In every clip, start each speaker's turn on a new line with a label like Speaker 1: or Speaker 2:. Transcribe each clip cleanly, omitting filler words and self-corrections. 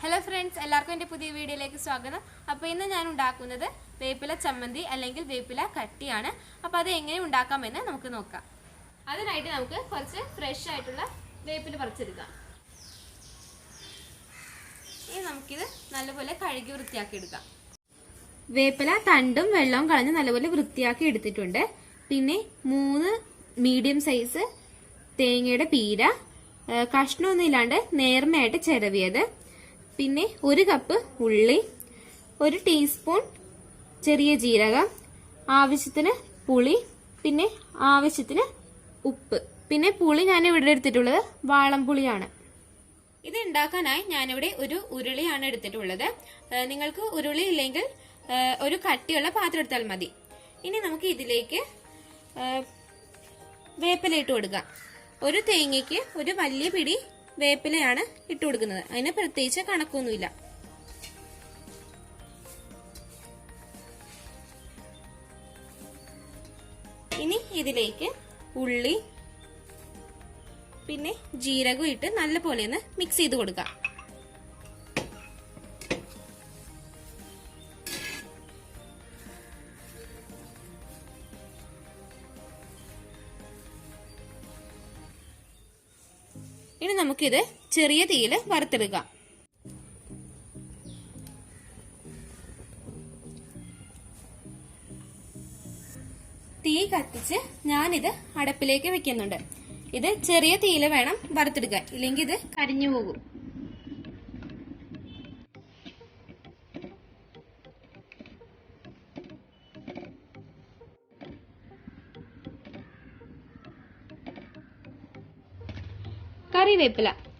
Speaker 1: Hello friends, എല്ലാവർക്കും എൻ്റെ പുതിയ വീഡിയോയിലേക്ക് സ്വാഗതം. അപ്പോൾ ഇന്ന് ഞാൻ ഉണ്ടാക്കുന്നത് വേപ്പില ചമ്മന്തി അല്ലെങ്കിൽ വേപ്പില കട്ടിയാണ്. അപ്പോൾ അത് എങ്ങനെ ഉണ്ടാക്കാമെന്ന് നമുക്ക് നോക്കാം. അതിനായിട്ട് നമുക്ക് കുറച്ച് ഫ്രഷ് ആയിട്ടുള്ള വേപ്പില പറിച്ചെടുക്കാം. ഇനി നമുക്കിത് നല്ലപോലെ കഴുകി വൃത്തിയാക്കി എടുക്കാം. വേപ്പില തണ്ടും വെള്ളവും കളഞ്ഞ് നല്ലപോലെ വൃത്തിയാക്കി എടുത്തിട്ടുണ്ട്. പിന്നെ 3 മീഡിയം സൈസ് തേങ്ങയുടെ പീര, കഷ്ണമൊന്നും ഇല്ലാണ്ട് നേർമയായിട്ട് ചിരവിയത്, പിന്നെ 1 കപ്പ് ഉള്ളി, 1 ടീസ്പൂൺ ചെറിയ ജീരകം, ആവശ്യത്തിന് പുളി, പിന്നെ ആവശ്യത്തിന് ഉപ്പ്. പിന്നെ പുളി ഞാൻ ഇവിടെ എടുത്തിട്ടുള്ളത് വാളംപുളിയാണ്. ഇത് ഉണ്ടാക്കാനായി ഞാനിവിടെ ഒരു ഉരുളിയാണ് എടുത്തിട്ടുള്ളത്. നിങ്ങൾക്ക് ഉരുളി ഇല്ലെങ്കിൽ ഒരു കട്ടിയുള്ള പാത്രം എടുത്താൽ മതി. ഇനി നമുക്ക് ഇതിലേക്ക് വേപ്പില ഇട്ട് കൊടുക്കാം. ഒരു തേങ്ങയ്ക്ക് ഒരു വലിയ പിടി വേപ്പിലയാണ് ഇട്ട് കൊടുക്കുന്നത്. അതിന് പ്രത്യേകിച്ച് കണക്കൊന്നുമില്ല. ഇനി ഇതിലേക്ക് ഉള്ളി പിന്നെ ജീരകം ഇട്ട് നല്ലപോലെ ഒന്ന് മിക്സ് ചെയ്ത് കൊടുക്കാം. ഇനി നമുക്കിത് ചെറിയ തീയിൽ വറുത്തെടുക്കാം. തീ കത്തിച്ച് ഞാനിത് അടപ്പിലേക്ക് വെക്കുന്നുണ്ട്. ഇത് ചെറിയ തീയിൽ വേണം വറുത്തെടുക്കാൻ, ഇല്ലെങ്കിൽ ഇത് കരിഞ്ഞു പോകും.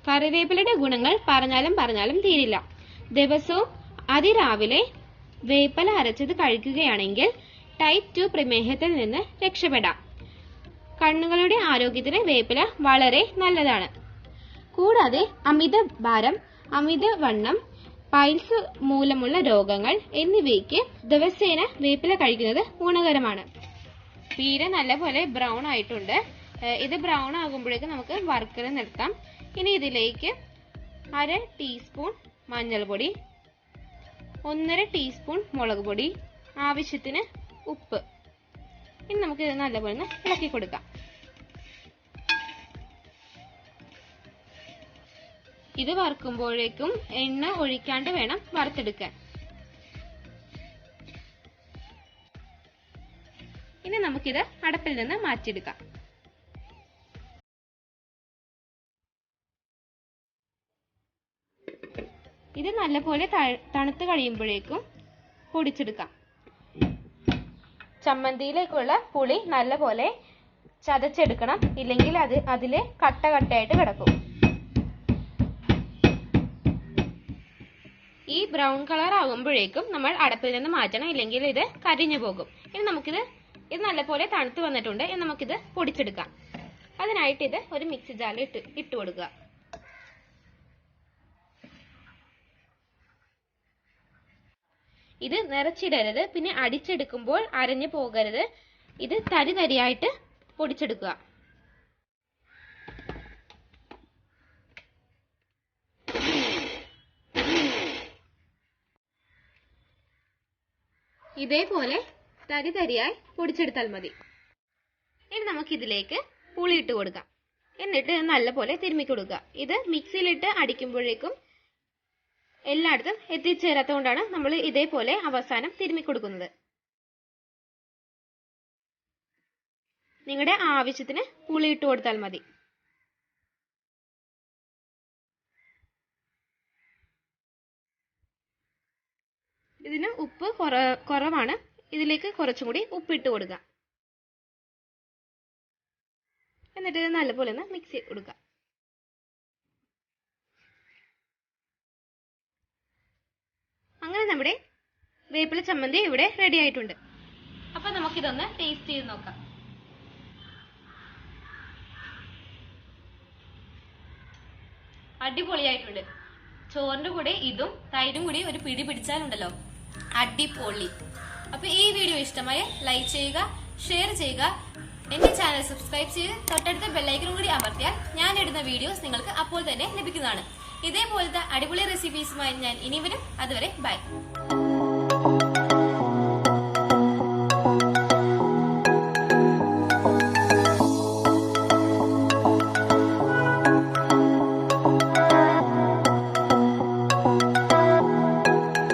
Speaker 1: കറിവേപ്പിലയുടെ ഗുണങ്ങൾ പറഞ്ഞാലും തീരില്ല. ദിവസവും അതിരാവിലെ വേപ്പില അരച്ചത് കഴിക്കുകയാണെങ്കിൽ ടൈപ്പ് 2 പ്രമേഹത്തിൽ നിന്ന് രക്ഷപ്പെടാം. കണ്ണുകളുടെ ആരോഗ്യത്തിന് വേപ്പില വളരെ നല്ലതാണ്. കൂടാതെ അമിതഭാരം, അമിതവണ്ണം, പൈൽസ് മൂലമുള്ള രോഗങ്ങൾ എന്നിവയ്ക്ക് ദിവസേന വേപ്പില കഴിക്കുന്നത് ഗുണകരമാണ്. പീര നല്ലപോലെ ബ്രൗൺ ആയിട്ടുണ്ട്. ഇത് ബ്രൗൺ ആകുമ്പോഴേക്കും നമുക്ക് വറുക്കൽ നിർത്താം. ഇനി ഇതിലേക്ക് 1/2 ടീസ്പൂൺ മഞ്ഞൾപ്പൊടി, 1/2 ടീസ്പൂൺ മുളക് പൊടി, ആവശ്യത്തിന് ഉപ്പ്. ഇനി നമുക്ക് ഇത് നല്ലപോലെ ഇളക്കി കൊടുക്കാം. ഇത് വറുക്കുമ്പോഴേക്കും എണ്ണ ഒഴിക്കാണ്ട് വേണം വറുത്തെടുക്കാൻ. ഇനി നമുക്കിത് അടപ്പിൽ നിന്ന് മാറ്റിയെടുക്കാം. ഇത് നല്ലപോലെ തണുത്ത് കഴിയുമ്പോഴേക്കും പൊടിച്ചെടുക്കാം. ചമ്മന്തിയിലേക്കുള്ള പുളി നല്ലപോലെ ചതച്ചെടുക്കണം, ഇല്ലെങ്കിൽ അതില് കട്ടയായിട്ട് കിടക്കും. ഈ ബ്രൗൺ കളർ ആകുമ്പോഴേക്കും നമ്മൾ അടപ്പിൽ നിന്ന് മാറ്റണം, ഇല്ലെങ്കിൽ ഇത് കരിഞ്ഞു പോകും. ഇനി നമുക്കിത് നല്ലപോലെ തണുത്ത് വന്നിട്ടുണ്ട്. ഇനി നമുക്കിത് പൊടിച്ചെടുക്കാം. അതിനായിട്ട് ഇത് ഒരു മിക്സി ജാറിൽ ഇട്ട് കൊടുക്കുക. ഇത് നിറച്ചിടരുത്, പിന്നെ അടിച്ചെടുക്കുമ്പോൾ അരഞ്ഞു പോകരുത്. ഇത് തരിയായിട്ട് പൊടിച്ചെടുക്കുക. ഇതേപോലെ തരിയായി പൊടിച്ചെടുത്താൽ മതി. ഇനി നമുക്കിതിലേക്ക് പുളി ഇട്ട് കൊടുക്കാം. എന്നിട്ട് നല്ലപോലെ തിരുമ്മി കൊടുക്കുക. ഇത് മിക്സിയിലിട്ട് അടിക്കുമ്പോഴേക്കും എല്ലായിടത്തും എത്തിച്ചേരാത്തതുകൊണ്ടാണ് നമ്മൾ ഇതേപോലെ അവസാനം തിരുമ്മി കൊടുക്കുന്നത്. നിങ്ങളുടെ ആവശ്യത്തിന് പുളി ഇട്ട് കൊടുത്താൽ മതി. ഇതിന് ഉപ്പ് കുറവാണ്. ഇതിലേക്ക് കുറച്ചും കൂടി ഉപ്പിട്ട് കൊടുക്കുക. എന്നിട്ട് ഇത് നല്ലപോലെ ഒന്ന് മിക്സ് ചെയ്ത് കൊടുക്കുക. അങ്ങനെ നമ്മുടെ വേപ്പില ചമ്മന്തി ഇവിടെ റെഡി ആയിട്ടുണ്ട്. അപ്പൊ നമുക്കിതൊന്ന് ടേസ്റ്റ് ചെയ്ത് നോക്കാം. അടിപൊളിയായിട്ടുണ്ട്. ചോറിന്റെ കൂടെ ഇതും തൈരും കൂടി ഒരു പിടി പിടിച്ചാലുണ്ടല്ലോ, അടിപൊളി. അപ്പൊ ഈ വീഡിയോ ഇഷ്ടമായ ലൈക്ക് ചെയ്യുക, ഷെയർ ചെയ്യുക, എന്റെ ചാനൽ സബ്സ്ക്രൈബ് ചെയ്ത് തൊട്ടടുത്ത ബെല്ലൈക്കനും കൂടി അമർത്തിയാൽ ഞാൻ ഇടുന്ന വീഡിയോസ് നിങ്ങൾക്ക് അപ്പോൾ തന്നെ ലഭിക്കുന്നതാണ്. ഇതേപോലത്തെ അടിപൊളി റെസിപ്പീസുമായി ഞാൻ ഇനി വരും. അതുവരെ ബൈ.